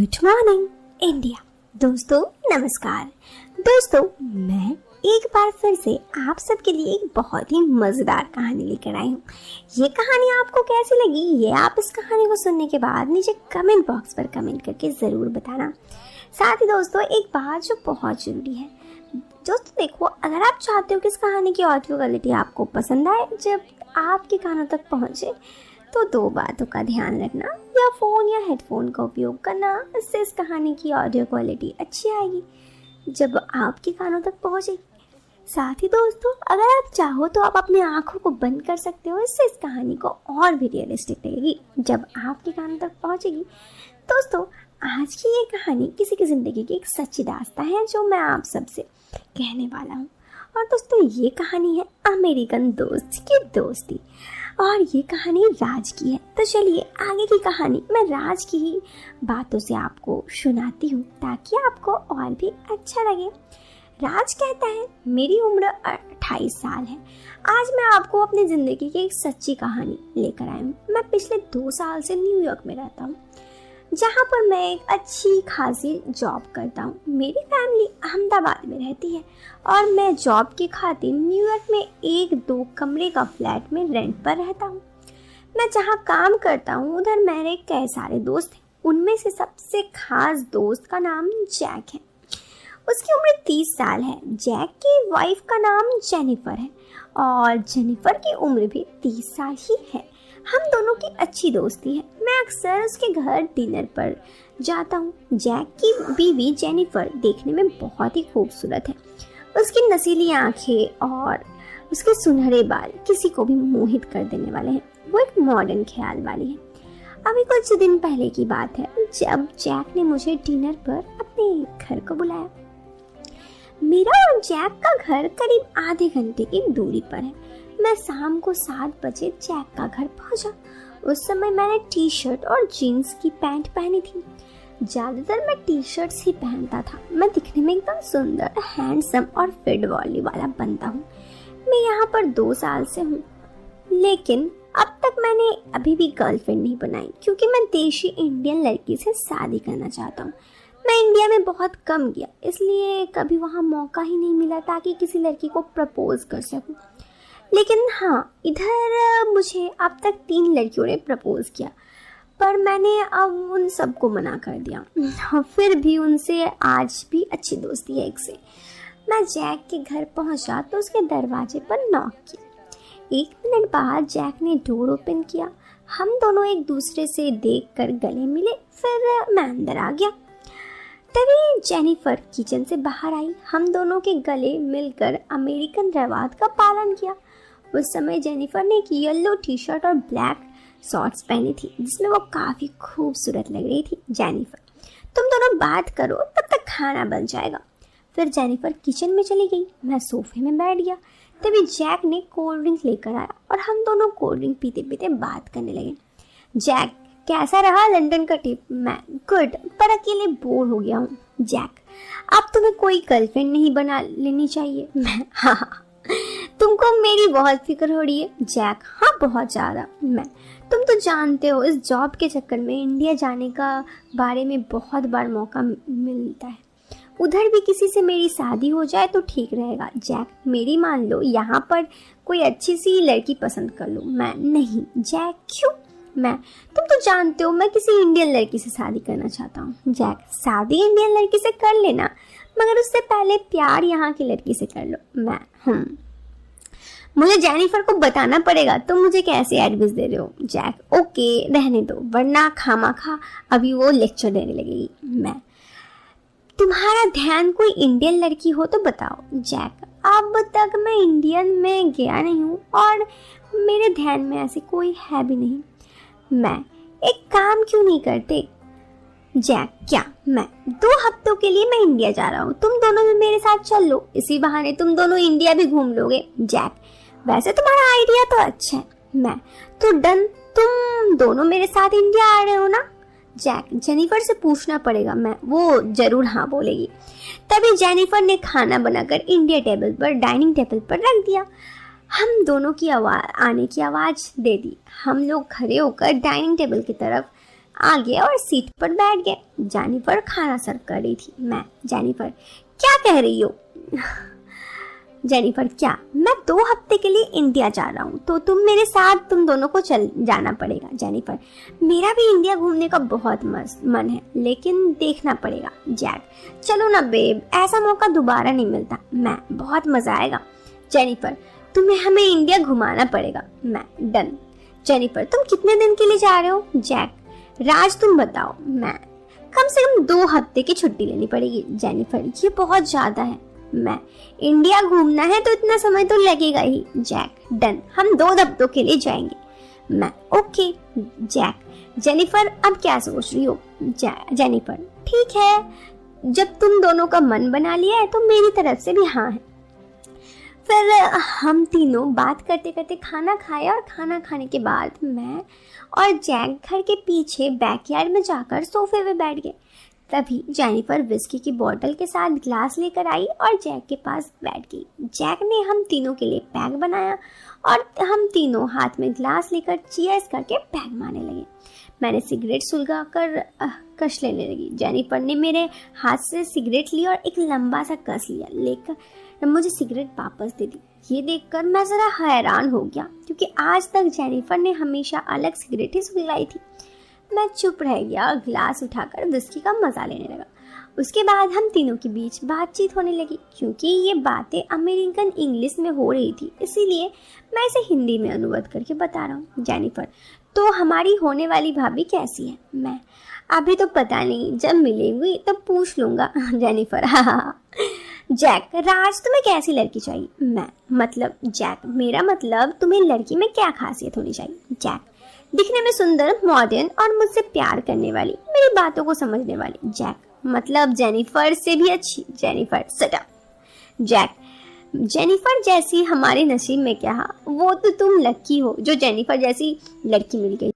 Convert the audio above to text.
Good morning India. दोस्तों नमस्कार। दोस्तों मैं एक बार फिर से आप सबके लिए एक बहुत ही मज़ेदार कहानी लेकर आई हूँ। ये कहानी आपको कैसी लगी ये आप इस कहानी को सुनने के बाद नीचे कमेंट बॉक्स पर कमेंट करके ज़रूर बताना। साथ ही दोस्तों एक बात जो बहुत ज़रूरी है, दोस्तों देखो, अगर आप चाहते हो कि इस कहानी की ऑडियो क्वालिटी आपको पसंद आए, जब आपके कानों तक पहुँचे, तो दो बातों का ध्यान रखना, या फ़ोन या हेडफोन का उपयोग करना। इससे इस कहानी की ऑडियो क्वालिटी अच्छी आएगी जब आपके कानों तक पहुँचेगी। साथ ही दोस्तों अगर आप चाहो तो आप अपनी आंखों को बंद कर सकते हो, इससे इस कहानी को और भी रियलिस्टिक लगेगी जब आपके कानों तक पहुँचेगी। दोस्तों आज की ये कहानी किसी की ज़िंदगी की एक सच्ची दास्तान है जो मैं आप सबसे कहने वाला हूँ। और दोस्तों ये कहानी है अमेरिकन दोस्त की दोस्ती, और ये कहानी राज की है। तो चलिए आगे की कहानी मैं राज की ही बातों से आपको सुनाती हूँ ताकि आपको और भी अच्छा लगे। राज कहता है, मेरी उम्र 28 साल है। आज मैं आपको अपनी ज़िंदगी की एक सच्ची कहानी लेकर आया हूँ। मैं पिछले 2 साल से न्यूयॉर्क में रहता हूँ, जहाँ पर मैं एक अच्छी खासी जॉब करता हूँ। मेरी फैमिली अहमदाबाद में रहती है और मैं जॉब की खातिर न्यूयॉर्क में 1-2 कमरे का फ्लैट में रेंट पर रहता हूँ। मैं जहाँ काम करता हूँ उधर मेरे कई सारे दोस्त हैं। उनमें से सबसे खास दोस्त का नाम जैक है। उसकी उम्र 30 साल है। जैक की वाइफ का नाम जेनिफर है और जेनिफर की उम्र भी 30 साल ही है। हम दोनों की अच्छी दोस्ती है। मैं अक्सर उसके घर डिनर पर जाता हूँ। जैक की बीवी जेनिफर देखने में बहुत ही खूबसूरत है। उसकी नसीली आंखें और उसके सुनहरे बाल किसी को भी मोहित कर देने वाले हैं। वो एक मॉडर्न ख्याल वाली है। अभी कुछ दिन पहले की बात है जब जैक ने मुझे डिनर पर अपने घर को बुलाया। मेरा और जैक का घर करीब आधे घंटे की दूरी पर है। मैं शाम को 7 बजे जैक का घर पहुंचा। उस समय मैंने टी शर्ट और जीन्स की पैंट पहनी थी। ज्यादातर मैं टी शर्ट्स ही पहनता था। मैं दिखने में एकदम सुंदर, हैंडसम और फिट बॉडी वाला बनता हूँ। मैं यहाँ पर 2 साल से हूँ, लेकिन अब तक मैंने अभी भी गर्लफ्रेंड नहीं बनाई, क्योंकि मैं देशी इंडियन लड़की से शादी करना चाहता हूँ। मैं इंडिया में बहुत कम गया, इसलिए कभी वहाँ मौका ही नहीं मिला ताकि किसी लड़की को प्रपोज कर सकूं। लेकिन हाँ, इधर मुझे अब तक 3 लड़कियों ने प्रपोज किया, पर मैंने अब उन सबको मना कर दिया। फिर भी उनसे आज भी अच्छी दोस्ती है एक से। मैं जैक के घर पहुंचा तो उसके दरवाजे पर नॉक किया। 1 मिनट बाद जैक ने डोर ओपन किया। हम दोनों एक दूसरे से देखकर गले मिले। फिर मैं अंदर आ गया। तभी जेनिफर किचन से बाहर आई। हम दोनों के गले मिलकर अमेरिकन रिवाज का पालन किया। उस समय जेनिफर ने एक येलो टी शर्ट और ब्लैक शॉर्ट्स पहनी थी, जिसमें वो काफ़ी खूबसूरत लग रही थी। जेनिफर, तुम दोनों बात करो, तब तक खाना बन जाएगा। फिर जेनिफर किचन में चली गई। मैं सोफे में बैठ गया। तभी जैक ने कोल्ड ड्रिंक लेकर आया और हम दोनों कोल्ड ड्रिंक पीते पीते बात करने लगे। जैक, कैसा रहा लंदन का ट्रिप? मैं, गुड, पर अकेले बोर हो गया हूँ। जैक, अब तुम्हें कोई गर्लफ्रेंड नहीं बना लेनी चाहिए? मैं, हाँ, तुमको मेरी बहुत फिक्र हो रही है। जैक, हाँ बहुत ज़्यादा। मैं, तुम तो जानते हो इस जॉब के चक्कर में इंडिया जाने का बारे में बहुत बार मौका मिलता है। उधर भी किसी से मेरी शादी हो जाए तो ठीक रहेगा। जैक, मेरी मान लो, यहाँ पर कोई अच्छी सी लड़की पसंद कर लो। मैं, नहीं। जैक, क्यों? मैं, तुम तो जानते हो मैं किसी इंडियन लड़की से शादी करना चाहता हूँ। जैक, शादी इंडियन लड़की से कर लेना, मगर उससे पहले प्यार यहाँ की लड़की से कर लो। मैं, मुझे जेनिफर को बताना पड़ेगा तुम मुझे कैसे एडवाइस दे रहे हो। जैक, ओके, रहने दो, वरना खामाखा अभी वो लेक्चर देने लगेगी। मैं, तुम्हारा ध्यान कोई इंडियन लड़की हो तो बताओ। जैक, अब तक मैं इंडियन में गया नहीं हूँ और मेरे ध्यान में ऐसी कोई है भी नहीं। मैं, एक काम क्यों नहीं करते? जैक, क्या? मैं, 2 हफ्तों के लिए मैं इंडिया जा रहा हूँ, तुम दोनों भी मेरे साथ चल लो, इसी बहाने तुम दोनों इंडिया भी घूम लोगे। जैक, वैसे तुम्हारा आइडिया तो अच्छा है। मैं, तो डन, तुम दोनों मेरे साथ इंडिया आ रहे हो ना? जैक, जेनिफर से पूछना पड़ेगा। मैं, वो जरूर हाँ बोलेगी। तभी जेनिफर ने खाना बनाकर इंडिया टेबल पर, डाइनिंग टेबल पर रख दिया। हम दोनों की आने की आवाज़ दे दी। हम लोग खड़े होकर डाइनिंग टेबल की तरफ आ गए और सीट पर बैठ गए। जेनिफर खाना सर्व कर रही थी। मैं, जेनिफर, क्या कह रही हो? जेनिफर, क्या? मैं 2 हफ्ते के लिए इंडिया जा रहा हूँ, तो तुम मेरे साथ, तुम दोनों को चल जाना पड़ेगा। जेनिफर, मेरा भी इंडिया घूमने का बहुत मस्त मन है, लेकिन देखना पड़ेगा। जैक, चलो ना बेब, ऐसा मौका दोबारा नहीं मिलता। मैं, बहुत मजा आएगा। जेनिफर, तुम्हें हमें इंडिया घुमाना पड़ेगा। मैं, डन। जेनिफर, तुम कितने दिन के लिए जा रहे हो? जैक, राज तुम बताओ। मैं, कम से कम 2 हफ्ते की छुट्टी लेनी पड़ेगी। जेनिफर, ये बहुत ज्यादा है। मैं, इंडिया घूमना है तो इतना समय तो लगेगा ही। जैक, डन, हम 2 हफ्तों के लिए जाएंगे। मैं, ओके। जैक, जेनिफर, अब क्या सोच रही हो? जेनिफर, ठीक है, जब तुम दोनों का मन बना लिया है तो मेरी तरफ से भी हाँ है। फिर हम तीनों बात करते करते खाना खाया और खाना खाने के बाद मैं और जैक घर के पीछे बैकयार्ड में जाकर सोफे पे बैठ गए। तभी जेनिफर विस्की की बोतल के साथ ग्लास लेकर आई और जैक के पास बैठ गई। जैक ने हम तीनों के लिए पैक बनाया और हम तीनों हाथ में ग्लास लेकर चीयर्स करके पैक मारने लगे। मैंने सिगरेट सुलगा कर कश लेने लगी। जेनिफर ने मेरे हाथ से सिगरेट ली और एक लंबा सा कस लिया, लेकर मुझे सिगरेट वापस दे दी। ये देखकर मैं जरा हैरान हो गया, क्योंकि आज तक जेनिफर ने हमेशा अलग सिगरेट ही सुलगाई थी। मैं चुप रह गया और ग्लास उठाकर विस्की का मजा लेने लगा। उसके बाद हम तीनों के बीच बातचीत होने लगी। क्योंकि ये बातें अमेरिकन इंग्लिश में हो रही थी, इसीलिए मैं इसे हिंदी में अनुवाद करके बता रहा हूँ। जेनिफर, तो हमारी होने वाली भाभी कैसी है? मैं, अभी तो पता नहीं, जब मिलेंगी तो पूछ लूंगा। जेनिफर, हाँ। जैक, राज, तुम्हें कैसी लड़की चाहिए? मैं, मतलब जैक, मेरा मतलब तुम्हें लड़की में क्या खासियत होनी चाहिए? जैक, दिखने में सुंदर, मॉडर्न और मुझसे प्यार करने वाली, मेरी बातों को समझने वाली। जैक, मतलब जेनिफर से भी अच्छी। Jennifer, shut up. Jack, Jennifer जैसी हमारे नसीब में क्या, वो तो तुम लकी हो जो जेनिफर जैसी लड़की मिल गई।